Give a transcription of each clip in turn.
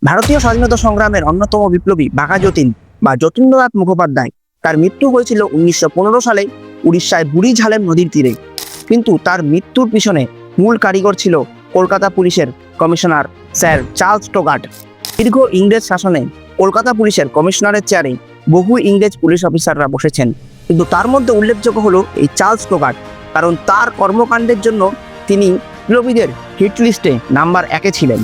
ভারতীয় স্বাধীনতা সংগ্রামের অন্যতম বিপ্লবী বাঘা যতীন বা যতীন্দ্রনাথ মুখোপাধ্যায়, তার মৃত্যু হয়েছিল 1915 সালে উড়িষ্যায় বুড়ি ঝালেম নদীর তীরে। কিন্তু তার মৃত্যুর পিছনে মূল কারিগর ছিল কলকাতা পুলিশের কমিশনার স্যার চার্লস টোগাট। দীর্ঘ ইংরেজ শাসনে কলকাতা পুলিশের কমিশনারের চেয়ারে বহু ইংরেজ পুলিশ অফিসাররা বসেছেন, কিন্তু তার মধ্যে উল্লেখযোগ্য হলো এই চার্লস টোগাট, কারণ তার কর্মকাণ্ডের জন্য তিনি বিপ্লবীদের হিট লিস্টে নাম্বার 1-এ ছিলেন।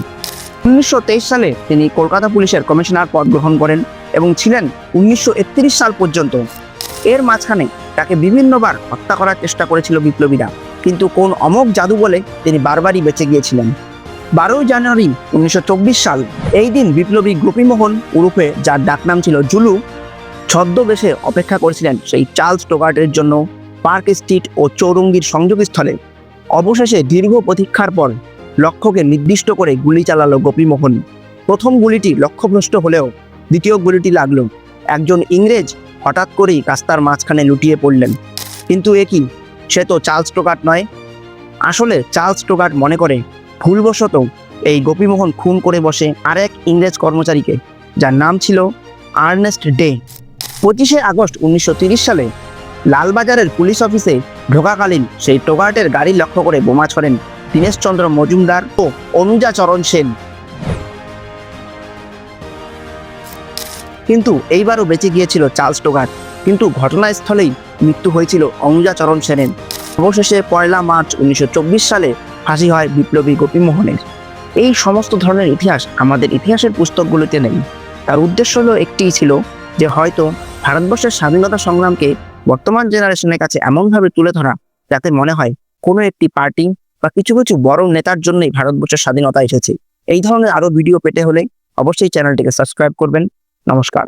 1923 সালে তিনি কলকাতা পুলিশের কমিশনার পদ গ্রহণ করেন এবং ছিলেন 1931 সাল পর্যন্ত। এর মাঝখানে তাকে বিভিন্নবার হত্যা করার চেষ্টা করেছিল বিপ্লবীরা, কিন্তু কোন অমোঘ জাদু বলে তিনি বারবারই বেঁচে গিয়েছিলেন। 12 জানুয়ারি 1924 সাল, এই দিন বিপ্লবী গোপীমোহন উরুফে, যার ডাকনাম ছিল জুলু, ছদ্মবেশে অপেক্ষা করেছিলেন সেই চার্লস টোগাটের জন্য পার্ক স্ট্রিট ও চৌরঙ্গীর সংযোগস্থলে। অবশেষে দীর্ঘ প্রতীক্ষার পর লক্ষ্যকে নির্দিষ্ট করে গুলি চালালো গোপীমোহন। প্রথম গুলিটি লক্ষ্যভ্রষ্ট হলেও দ্বিতীয় গুলিটি লাগলো। একজন ইংরেজ হঠাৎ করেই রাস্তার মাঝখানে লুটিয়ে পড়লেন। কিন্তু এ কি, সে তো চার্লস টোগাট নয়। আসলে চার্লস টোগাট মনে করে ভুলবশত এই গোপীমোহন খুন করে বসে আরেক ইংরেজ কর্মচারীকে, যার নাম ছিল আর্নেস্ট ডে। 25শে আগস্ট 1930 সালে লালবাজারের পুলিশ অফিসে ঢোকাকালীন সেই টোগাটের গাড়ি লক্ষ্য করে বোমা ছড়েন দীনেশচন্দ্র মজুমদার ও অনুজা চরণ সেন। কিন্তু এইবারও বেঁচে গিয়েছিল চার্লস টোগাট, কিন্তু ঘটনাস্থলেই মৃত্যু হয়েছিল অনুজা চরণ সেনের। অবশেষে 1 মার্চ 1924 সালে ফাঁসি হয় বিপ্লবী গোপীমোহনের। এই সমস্ত ধরনের ইতিহাস আমাদের ইতিহাসের পুস্তকগুলোতে নেই। তার উদ্দেশ্য হলো একটিই ছিল, যে হয়তো ভারতবর্ষের স্বাধীনতা সংগ্রামকে বর্তমান জেনারেশনের কাছে এমনভাবে তুলে ধরা, যাতে মনে হয় কোনো একটি পার্টি বা কিছু কিছু বড় নেতার জন্যই ভারতবর্ষের স্বাধীনতা এসেছে। এই ধরনের আরো ভিডিও পেতে হলে অবশ্যই চ্যানেলটিকে সাবস্ক্রাইব করবেন। নমস্কার।